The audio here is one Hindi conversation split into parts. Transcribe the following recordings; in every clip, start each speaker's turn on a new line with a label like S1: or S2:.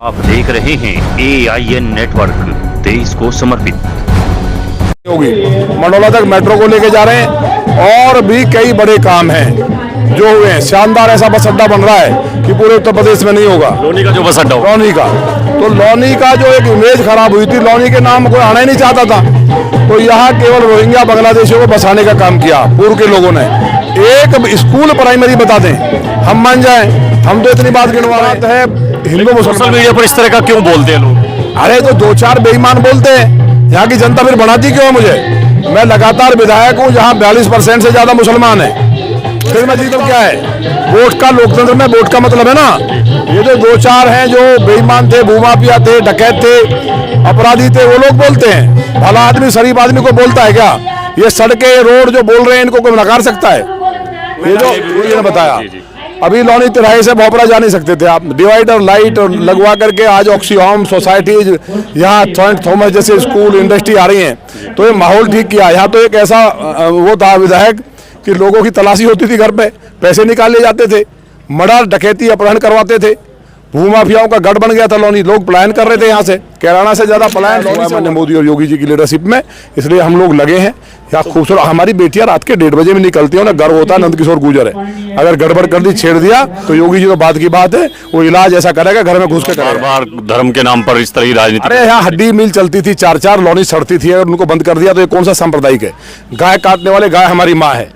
S1: आप देख रहे हैं AIN नेटवर्क, देश को समर्पित।
S2: होगी मंडोला तक मेट्रो को लेके जा रहे हैं और भी कई बड़े काम हैं जो हुए हैं। शानदार ऐसा बस अड्डा बन रहा है कि पूरे उत्तर प्रदेश में नहीं होगा।
S1: लोनी का जो बस अड्डा,
S2: लोनी का तो लोनी का जो एक इमेज खराब हुई थी, लोनी के नाम कोई आना ही नहीं चाहता था, तो यहाँ केवल रोहिंग्या बांग्लादेशियों को बसाने का काम किया पूर्व के लोगों ने। एक स्कूल प्राइमरी बता दें, हम मान जाए, हम तो इतनी बात गिनवाते हैं। हिंदू मुसलमान
S1: सोशल मीडिया पर इस तरह का क्यों बोलते हैं लोग?
S2: अरे तो दो चार बेईमान बोलते हैं, यहाँ की जनता फिर बनाती क्यों है मुझे? मैं लगातार विधायक हूँ जहाँ 42% से ज्यादा मुसलमान है, फिर मैं जीतूं क्या है? वोट का, लोकतंत्र में वोट का मतलब है ना। ये जो दो चार हैं जो बेईमान थे, भूमाफिया थे, डकैत थे, अपराधी थे, वो लोग बोलते हैं। भला आदमी, शरीफ आदमी को बोलता है क्या? ये सड़कें, रोड जो बोल रहे हैं, इनको कोई नकार सकता है? ये जो ये बताया, अभी लोनी तिराहे से भोपरा जा नहीं सकते थे आप, डिवाइडर लाइट लगवा करके आज ऑक्सीहोम सोसाइटीज, यहाँ सेंट थॉमस जैसे स्कूल, इंडस्ट्री आ रही हैं, तो ये माहौल ठीक किया। यहाँ तो एक ऐसा वो था विधायक कि लोगों की तलाशी होती थी घर पे, पैसे निकाले जाते थे, मर्डर, डकैती, अपहरण करवाते थे, भूमाफियाओं का गढ़ बन गया था लोनी। लोग पलायन कर रहे थे यहाँ से, कैराना से ज्यादा पलायन लोनी से। मोदी और योगी जी की लीडरशिप में, इसलिए हम लोग लगे हैं। यहाँ खूबसूरत हमारी बेटियां रात के 1:30 बजे में निकलती हैं, उन्हें गर्व होता है नंदकिशोर गुर्जर है। अगर गड़बड़ कर दी, छेड़ दिया, तो योगी जी तो बात की बात है, वो इलाज ऐसा करेगा, घर में घुस के करेगा।
S1: बार धर्म के नाम पर इस तरह की राजनीति।
S2: अरे यहाँ हड्डी मिल चलती थी, 4-4 लोनी सड़ती थी, अगर उनको बंद कर दिया तो ये कौन सा सांप्रदायिक है? गाय काटने वाले, गाय हमारी माँ है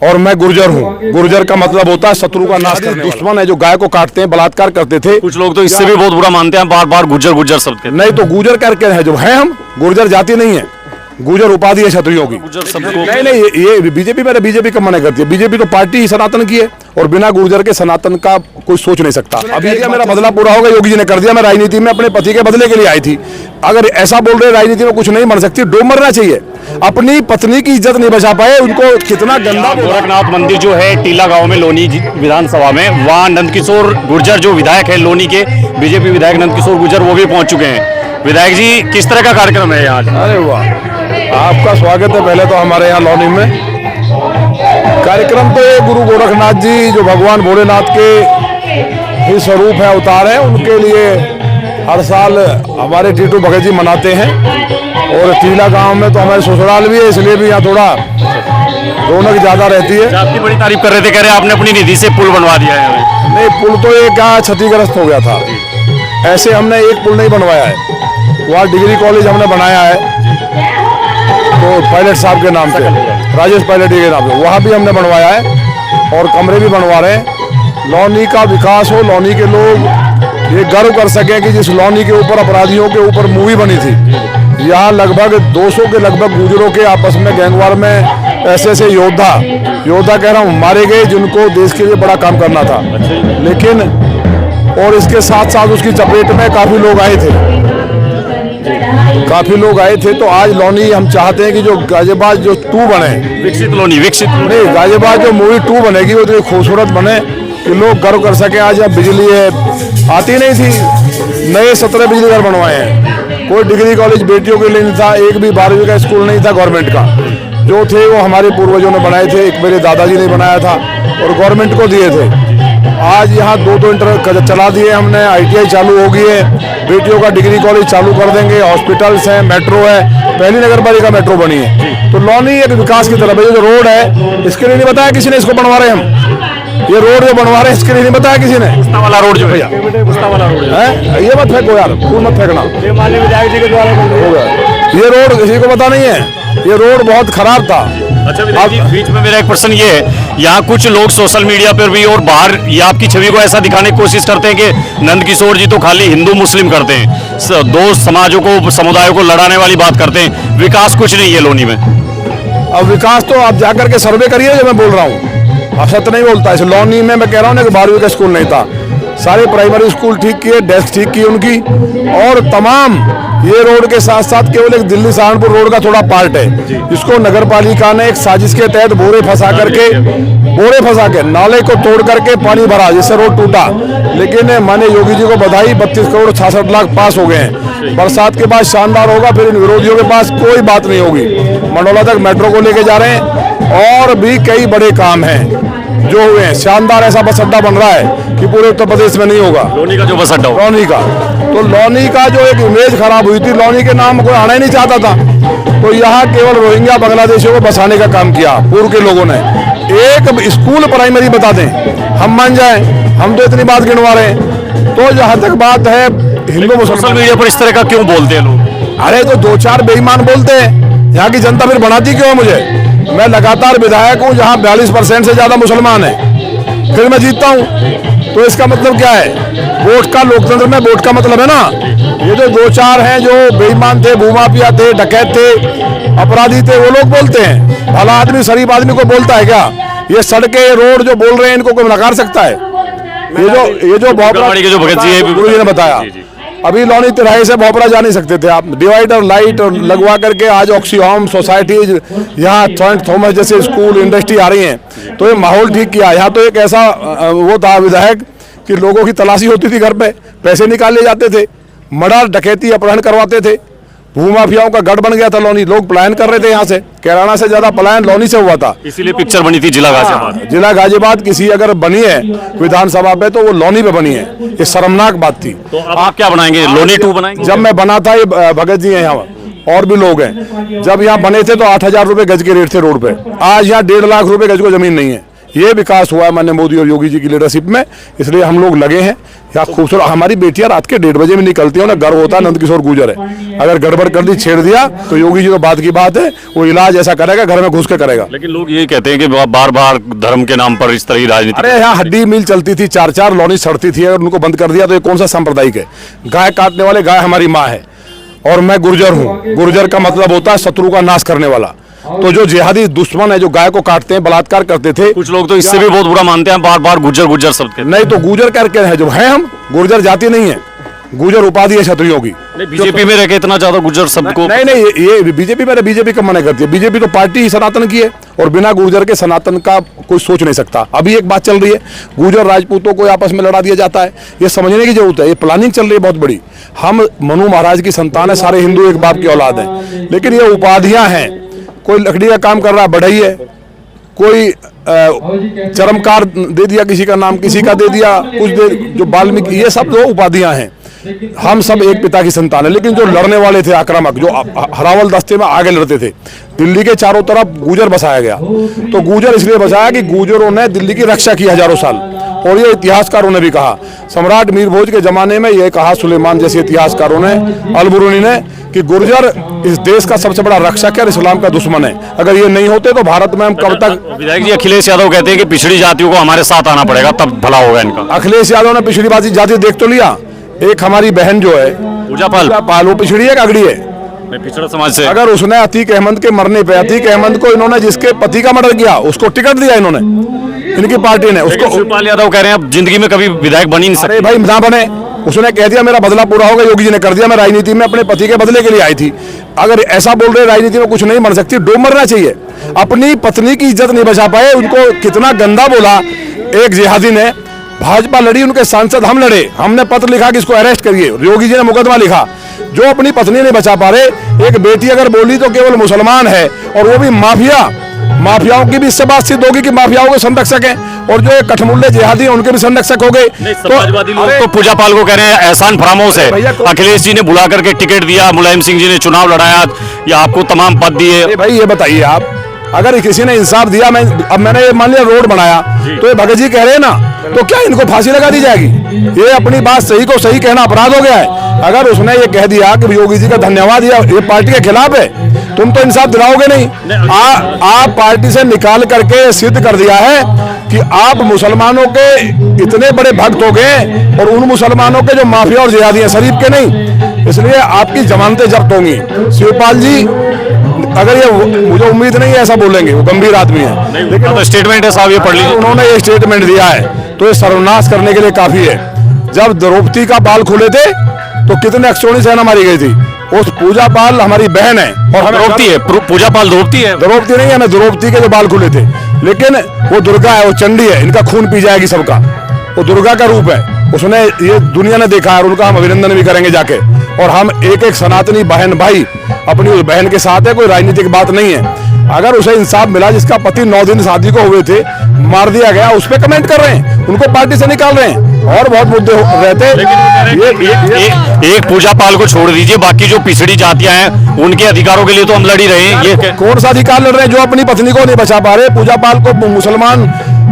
S2: और मैं गुर्जर हूँ। गुर्जर का मतलब होता है शत्रु का नाश करने वाला। दुश्मन है जो गाय को काटते हैं, बलात्कार करते थे।
S1: कुछ लोग तो इससे भी बहुत बुरा मानते हैं, बार बार गुर्जर गुर्जर शब्द।
S2: नहीं तो गुर्जर करके है जो है, हम गुर्जर जाति नहीं है, गुर्जर उपाधि है क्षत्रियों की। नहीं, ये बीजेपी मेरे बीजेपी का मना करती है। बीजेपी तो पार्टी ही सनातन की है और बिना गुर्जर के सनातन का कोई सोच नहीं सकता। अभी मेरा बदला पूरा होगा, योगी जी ने कर दिया। मैं राजनीति में अपने पति के बदले के लिए आई थी। अगर ऐसा बोल रहे राजनीति में कुछ नहीं बन सकती, डूब मरना चाहिए। अपनी पत्नी की इज्जत नहीं बचा पाए, उनको कितना गंदा।
S1: गोरखनाथ मंदिर जो है टीला गांव में, लोनी विधानसभा में, वहाँ नंदकिशोर गुर्जर जो विधायक है लोनी के, बीजेपी विधायक नंदकिशोर गुर्जर, वो भी पहुंच चुके हैं। विधायक जी, किस तरह का कार्यक्रम है आज?
S2: अरे वाह, आपका स्वागत है पहले तो हमारे यहाँ लोनी में। कार्यक्रम तो ये गुरु गोरखनाथ जी जो भगवान भोलेनाथ के ही स्वरूप है, अवतार है, उनके लिए हर साल हमारे टीटू भगत जी मनाते हैं। और टीला गांव में तो हमारे ससुराल भी है, इसलिए भी यहाँ थोड़ा रौनक ज्यादा रहती है।
S1: आपकी बड़ी तारीफ कर रहे थे, कह रहे आपने अपनी निधि से पुल बनवा दिया है।
S2: नहीं, पुल तो ये क्या क्षतिग्रस्त हो गया था, ऐसे हमने एक पुल नहीं बनवाया है। वहाँ डिग्री कॉलेज हमने बनाया है, तो पायलट साहब के नाम से, राजेश पायलट जी के नाम से, वहाँ भी हमने बनवाया है और कमरे भी बनवा रहे हैं। लोनी का विकास हो, लोनी के लोग ये गर्व कर सकें कि जिस लोनी के ऊपर, अपराधियों के ऊपर मूवी बनी थी, यहाँ लगभग 200 के लगभग गुजरों के आपस में गैंगवार में ऐसे योद्धा कह रहा हूँ, मारे गए, जिनको देश के लिए बड़ा काम करना था। लेकिन और इसके साथ साथ उसकी चपेट में काफी लोग आए थे, तो आज लोनी हम चाहते हैं कि जो गाजियाबाद जो 2 बने,
S1: विकसित लोनी, विकसित
S2: नहीं, गाजियाबाद जो मूवी 2 बनेगी वो तो खूबसूरत बने कि लोग गर्व कर सके। आज अब बिजली है, आती नहीं थी, नए 17 बिजली घर बनवाए हैं। कोई डिग्री कॉलेज बेटियों के लिए नहीं था, एक भी 12वीं का स्कूल नहीं था गवर्नमेंट का। जो थे वो हमारे पूर्वजों ने बनाए थे, एक मेरे दादाजी ने बनाया था और गवर्नमेंट को दिए थे। आज यहाँ 2 इंटर चला दिए हमने, ITI चालू हो गई है, बेटियों का डिग्री कॉलेज चालू कर देंगे, हॉस्पिटल्स हैं, मेट्रो है, पहली नगर पालिका मेट्रो बनी है। तो लोनी एक विकास की तरफ है। जो रोड है, इसके लिए नहीं बताया किसी ने, इसको बनवा रहे हम। ये रोड जो बनवा रहे हैं, इसके लिए नहीं बताया किसी ने।
S1: पुस्ता वाला रोड जो भैया, पुस्ता वाला रोड
S2: है, ये मत फेंको यार, फूल मत फेंकना।
S3: ये माननीय विधायक जी के द्वारा
S2: ये रोड किसी को पता नहीं है, ये रोड बहुत खराब था।
S1: अच्छा विधायक जी, बीच में मेरा एक प्रश्न ये है, यहाँ कुछ लोग सोशल मीडिया पर भी और बाहर ये आपकी छवि को ऐसा दिखाने की कोशिश करते हैं कि नंदकिशोर जी तो खाली हिंदू मुस्लिम करते हैं, 2 समाजों को, समुदायों को लड़ाने वाली बात करते हैं, विकास कुछ नहीं है लोनी में।
S2: अब विकास तो आप जाकर के सर्वे करिए, जो मैं बोल रहा हूँ, आप सत्य नहीं बोलता। इस लोनी में मैं कह रहा हूँ ना कि 12वीं का स्कूल नहीं था, सारे प्राइमरी स्कूल ठीक किए, डेस्क ठीक की उनकी, और तमाम ये रोड के साथ साथ केवल एक दिल्ली सहारनपुर रोड का थोड़ा पार्ट है, जिसको नगर पालिका ने एक साजिश के तहत बोरे फंसा के नाले को तोड़ करके पानी भरा, जिससे रोड टूटा। लेकिन माने योगी जी को बधाई, 32 करोड़ 66 लाख पास हो गए हैं। बरसात के बाद शानदार होगा, फिर इन विरोधियों के पास कोई बात नहीं होगी। मंडोला तक मेट्रो को लेके जा रहे हैं और भी कई बड़े काम हैं जो हुए हैं। शानदार ऐसा बस अड्डा बन रहा है कि पूरे उत्तर प्रदेश में नहीं होगा।
S1: लोनी का जो बस अड्डा,
S2: लोनी का तो लौनी का जो एक इमेज खराब हुई थी, लौनी के नाम कोई आना ही नहीं चाहता था, तो यहाँ केवल रोहिंग्या बांग्लादेशियों को बसाने का काम किया पूर्व के लोगों ने। एक स्कूल प्राइमरी बता दें, हम मान जाएं, हम तो इतनी बात गिनवा रहे हैं। तो जहाँ तक बात है हिंदू
S1: सोशल
S2: मुसलमान,
S1: मीडिया पर इस तरह का क्यों बोलते हैं लोग?
S2: अरे तो दो चार बेईमान बोलते हैं, यहाँ की जनता फिर बनाती क्यों है मुझे? मैं लगातार विधायक हूँ, जहाँ 42% से ज्यादा मुसलमान है, फिर मैं जीतता हूँ। तो इसका मतलब क्या है? वोट का, लोकतंत्र में वोट का मतलब है ना। ये जो दो चार हैं जो बेईमान थे, भूमाफिया थे, डकैत थे, अपराधी थे, वो लोग बोलते हैं। भला आदमी, शरीफ आदमी को बोलता है क्या? ये सड़कें, रोड जो बोल रहे हैं, इनको कोई नकार सकता है? ये जो भोपरा
S1: के जो भगत जी है,
S2: गुरु जी ने बताया, अभी लौनी तिराहे से भोपरा जा नहीं सकते थे आप, डिवाइडर लाइट लगवा करके आज ऑक्सीहोम सोसाइटीज, यहाँ सेंट थॉमस जैसे स्कूल, इंडस्ट्री आ रही हैं, तो ये माहौल ठीक किया। यहाँ तो एक ऐसा वो था विधायक कि लोगों की तलाशी होती थी घर पे, पैसे निकाले जाते थे, मर्डर, डकैती, अपहरण करवाते थे, भूमाफियाओं का गढ़ बन गया था लौनी। लोग पलायन कर रहे थे यहाँ से, कैराना से ज्यादा पलायन लौनी से हुआ था।
S1: इसीलिए पिक्चर बनी थी जिला गाजियाबाद।
S2: जिला गाजियाबाद किसी अगर बनी है विधानसभा पे तो वो लौनी पे बनी है। ये शर्मनाक बात थी।
S1: तो अब आप क्या बनाएंगे? लोनी 2 बनाएंगे?
S2: जब मैं बना था, ये भगत जी हैं यहाँ और भी लोग हैं, जब यहाँ बने थे तो 8,000 रुपए गज के रेट थे रोड पे। आज यहाँ 1.5 लाख रुपए गज को जमीन नहीं है। ये विकास हुआ है माननीय मोदी और योगी जी की लीडरशिप में, इसलिए हम लोग लगे हैं। यहाँ खूबसूरत, हमारी बेटियां रात के 1:30 बजे में निकलती हैं, उन्हें गर्व होता है नंदकिशोर गुर्जर है। अगर गड़बड़ कर दी, छेड़ दिया, तो योगी जी तो बात की बात है, वो इलाज ऐसा करेगा, घर में घुस के करेगा।
S1: लेकिन लोग ये कहते हैं कि बार बार धर्म के नाम पर इस तरह की राजनीति।
S2: अरे यहाँ हड्डी मिल चलती थी, 4-4 लौनी सड़ती थी, अगर उनको बंद कर दिया तो ये कौन सा सांप्रदायिक है? गाय काटने वाले, गाय हमारी माँ है और मैं गुर्जर हूँ। गुर्जर का मतलब होता है शत्रु का नाश करने वाला। तो जो जिहादी दुश्मन है, जो गाय को काटते हैं, बलात्कार करते थे,
S1: कुछ लोग तो इससे भी बहुत बुरा मानते हैं, बार बार गुर्जर गुर्जर शब्द कहते हैं।
S2: नहीं तो गुर्जर करके है जो है, हम गुर्जर जाति नहीं है, गुर्जर उपाधि है क्षत्रियों की।
S1: बीजेपी में रह के इतना ज्यादा गुर्जर शब्द को
S2: नहीं, ये बीजेपी में, बीजेपी कब मना करती है? बीजेपी तो पार्टी ही सनातन की है और बिना गुर्जर के सनातन का कोई सोच नहीं सकता। अभी एक बात चल रही है, गुर्जर राजपूतों को आपस में लड़ा दिया जाता है, ये समझने की जरूरत है। ये प्लानिंग चल रही है बहुत बड़ी। हम मनु महाराज की संतान है, सारे हिंदू एक बाप की औलाद है, लेकिन ये उपाधियां हैं। कोई लकड़ी का काम कर रहा है, बढ़ई है, कोई चरमकार दे दिया, किसी का नाम किसी का दे दिया, कुछ दे, जो वाल्मीकि, ये सब जो उपाधियां हैं। हम सब एक पिता की संतान है। लेकिन जो लड़ने वाले थे, आक्रामक, जो हरावल दस्ते में आगे लड़ते थे, दिल्ली के चारों तरफ गुर्जर बसाया गया। तो गुर्जर इसलिए बसाया कि गुर्जरों ने दिल्ली की रक्षा की हजारों साल। और ये इतिहासकारों ने भी कहा, सम्राट मीर भोज के जमाने में ये कहा सुलेमान जैसे इतिहासकारों ने, अलबरूनी ने, कि गुर्जर इस देश का सबसे बड़ा रक्षक है और इस्लाम का दुश्मन है। अगर ये नहीं होते तो भारत में हम कब तक।
S1: विधायक जी अखिलेश यादव कहते हैं कि पिछड़ी जातियों को हमारे साथ आना पड़ेगा, तब भला होगा इनका।
S2: अखिलेश यादव ने पिछड़ी जाति देख तो लिया। एक हमारी बहन जो है
S1: पूजा पाल,
S2: वो पिछड़ी है, कागड़ी है,
S1: पिछड़ा समाज से।
S2: अगर उसने अतीक अहमद के मरने पे, अतीक अहमद को इन्होंने जिसके पति का मर्डर किया उसको टिकट दिया इन्होंने, इनकी पार्टी ने उसको।
S1: शिवपाल यादव कह रहे हैं अब जिंदगी में कभी विधायक बन ही नहीं सकते।
S2: अरे भाई ना बने, उसने कह दिया मेरा बदला पूरा होगा, योगी जी ने कर दिया। मैं राजनीति में अपने पति के बदले के लिए आई थी। अगर ऐसा बोल रहे राजनीति में कुछ नहीं मर सकती, डूब मरना चाहिए। अपनी पत्नी की इज्जत नहीं बचा पाए, उनको कितना गंदा बोला। एक जिहादी ने, भाजपा लड़ी, उनके सांसद हम लड़े, हमने पत्र लिखा कि इसको अरेस्ट करिए, योगी जी ने मुकदमा लिखा। जो अपनी पत्नी नहीं बचा पा रहे, एक बेटी अगर बोली तो केवल मुसलमान है, और वो भी माफियाओं की भी इससे बात सिद्ध होगी कि माफियाओं के संरक्षक हैं, और जो कठमुल्ले जिहादी हैं उनके भी संरक्षक हो गए।
S1: समाजवादी लोग तो पूजा पाल को कह रहे हैं एहसान फरामोश है, अखिलेश जी ने बुला करके टिकट दिया, मुलायम सिंह जी ने चुनाव लड़ाया, या आपको तमाम पद दिए।
S2: भाई ये बताइए आप, अगर किसी ने इंसाफ दिया, अब मैंने ये मान लिया रोड बनाया, तो ये भगत जी कह रहे हैं ना, तो क्या इनको फांसी लगा दी जाएगी? ये अपनी बात सही को सही कहना अपराध हो गया है। अगर उसने ये कह दिया कि योगी जी का धन्यवाद, ये पार्टी के खिलाफ है, तुम तो इंसाफ दिलाओगे नहीं। आप पार्टी से निकाल करके सिद्ध कर दिया है कि आप मुसलमानों के इतने बड़े भक्त हो गए, और उन मुसलमानों के जो माफिया और जिहादी हैं, शरीफ के नहीं, इसलिए आपकी जमानतें जब्त होंगी। शिवपाल जी, अगर ये, मुझे उम्मीद नहीं है ऐसा बोलेंगे, वो गंभीर आदमी है, लेकिन
S1: तो स्टेटमेंट है साहब, ये पढ़ लीजिए।
S2: उन्होंने ये स्टेटमेंट दिया है तो ये सर्वनाश करने के लिए काफी है। जब द्रौपदी का बाल खुले थे तो कितने अक्षोणी सेना मारी गई थी। उस पूजा पाल हमारी बहन है, और हमें
S1: द्रौपदी है, पूजा पाल द्रौपदी है।
S2: द्रौपदी नहीं है, हमें द्रौपदी के जो बाल खुले थे, लेकिन वो दुर्गा है, वो चंडी है, इनका खून पी जाएगी सबका। वो दुर्गा का रूप है, उसने, ये दुनिया ने देखा है, और उनका हम अभिनंदन भी करेंगे जाके। और हम एक एक सनातनी बहन भाई अपनी उस बहन के साथ है, कोई राजनीतिक बात नहीं है। अगर उसे इंसाफ मिला, जिसका पति 9 दिन शादी को हुए थे, मार दिया गया, उस पर कमेंट कर रहे हैं, उनको पार्टी से निकाल रहे हैं। और बहुत मुद्दे रहते।
S1: एक पूजा पाल को छोड़ दीजिए, बाकी जो पिछड़ी जातियां हैं उनके अधिकारों के लिए तो हम लड़ ही रहे हैं। ये
S2: कौन सा अधिकार लड़ रहे हैं? जो अपनी पत्नी को नहीं बचा पा रहे, पूजा पाल को मुसलमान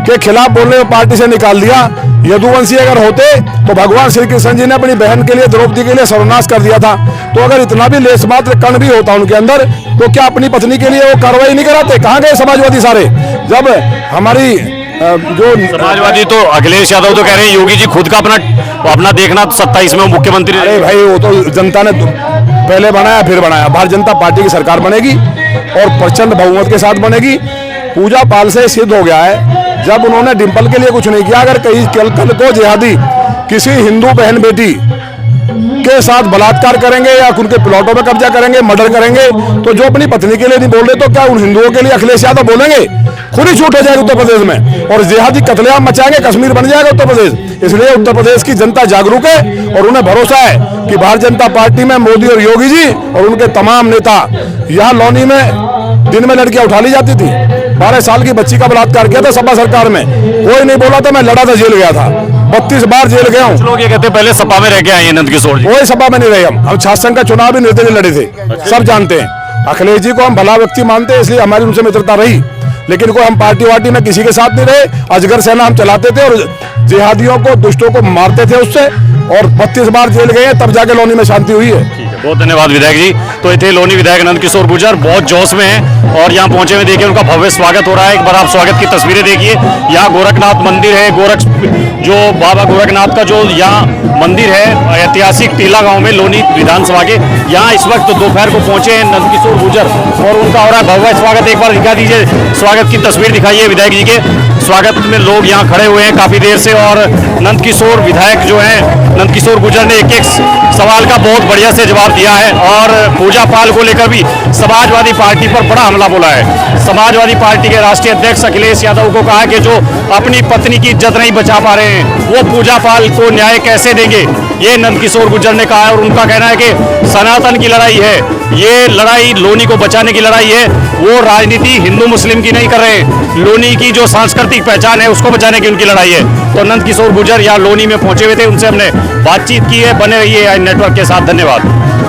S2: के खिलाफ बोलने में पार्टी से निकाल दिया। यदुवंशी अगर होते तो भगवान श्री कृष्ण जी ने अपनी बहन के लिए, द्रौपदी के लिए सर्वनाश कर दिया था। तो अगर इतना भी लेस मात्र कण भी होता उनके अंदर, तो क्या अपनी पत्नी के लिए वो कार्रवाई नहीं कराते? कहाँ गए समाजवादी सारे? जब हमारी जो
S1: समाजवादी तो अखिलेश यादव तो कह रहे हैं योगी जी खुद का अपना देखना 27 में मुख्यमंत्री।
S2: अरे भाई, वो तो जनता ने पहले बनाया फिर बनाया। भारतीय जनता पार्टी की सरकार बनेगी और प्रचंड बहुमत के साथ बनेगी। पूजा पाल से सिद्ध हो गया है, जब उन्होंने डिंपल के लिए कुछ नहीं किया, अगर कहीं कल को जिहादी किसी हिंदू बहन बेटी के साथ बलात्कार करेंगे या उनके प्लॉटों में कब्जा करेंगे, मर्डर करेंगे, तो जो अपनी पत्नी के लिए नहीं बोल रहे, तो क्या उन हिंदुओं के लिए अखिलेश यादव बोलेंगे? खुद ही छूट हो जाएगी उत्तर प्रदेश में, और जिहादी कत्लेआम मचाएंगे, कश्मीर बन जाएगा उत्तर प्रदेश। इसलिए उत्तर प्रदेश की जनता जागरूक है और उन्हें भरोसा है कि भारतीय जनता पार्टी में मोदी और योगी जी और उनके तमाम नेता। यहाँ लौनी में दिन में लड़कियां उठा ली जाती थी, 12 साल की बच्ची का बलात्कार किया था सपा सरकार में, कोई नहीं बोला था, मैं लड़ा था, जेल गया था, 32 बार जेल गया हूँ।
S1: लोग ये कहते हैं पहले सपा में रह के आए हैं नंद किशोर जी।
S2: कोई सपा में नहीं रहे, हम शासन का चुनाव भी निर्दलीय लड़े थे, सब जानते हैं। अखिलेश जी को हम भला व्यक्ति मानते हैं, इसलिए हमारी उनसे मित्रता रही, लेकिन कोई हम पार्टी वार्टी में किसी के साथ नहीं रहे। अजगर सेना हम चलाते थे और जिहादियों को, दुष्टों को मारते थे उससे, और 32 बार जेल गए, तब जाके लौनी में शांति हुई है।
S1: बहुत धन्यवाद विधायक जी। तो इतने लोनी विधायक नंद किशोर गुर्जर बहुत जोश में हैं और यहाँ पहुंचे हुए देखिए उनका भव्य स्वागत हो रहा है। एक बार आप स्वागत की तस्वीरें देखिए। यहाँ गोरखनाथ मंदिर है, जो बाबा गोरखनाथ का जो यहाँ मंदिर है ऐतिहासिक टीला गांव में लोनी विधानसभा के, यहाँ इस वक्त दोपहर को पहुंचे हैं नंद किशोर गुर्जर और उनका हो रहा है भव्य स्वागत। एक बार दिखा दीजिए, स्वागत की तस्वीर दिखाइए विधायक जी के। स्वागत में लोग यहाँ खड़े हुए हैं काफी देर से और नंद किशोर विधायक जो है नंद किशोर गुर्जर ने एक सवाल का बहुत बढ़िया से जवाब दिया है और पूजा पाल को लेकर भी समाजवादी पार्टी पर बड़ा हमला बोला है। समाजवादी पार्टी के राष्ट्रीय अध्यक्ष अखिलेश यादव को कहा कि जो अपनी पत्नी की इज्जत नहीं बचा पा रहे हैं वो पूजा पाल को न्याय कैसे देंगे, ये नंद किशोर गुर्जर ने कहा है। और उनका कहना है कि सनातन की लड़ाई है, ये लड़ाई लोनी को बचाने की लड़ाई है, वो राजनीति हिंदू मुस्लिम की नहीं कर रहे हैं, लोनी की जो सांस्कृतिक पहचान है उसको बचाने की उनकी लड़ाई है। तो नंद किशोर गुर्जर यहाँ लोनी में पहुंचे हुए थे, उनसे हमने बातचीत की है। बने रहिए नेटवर्क के साथ, धन्यवाद।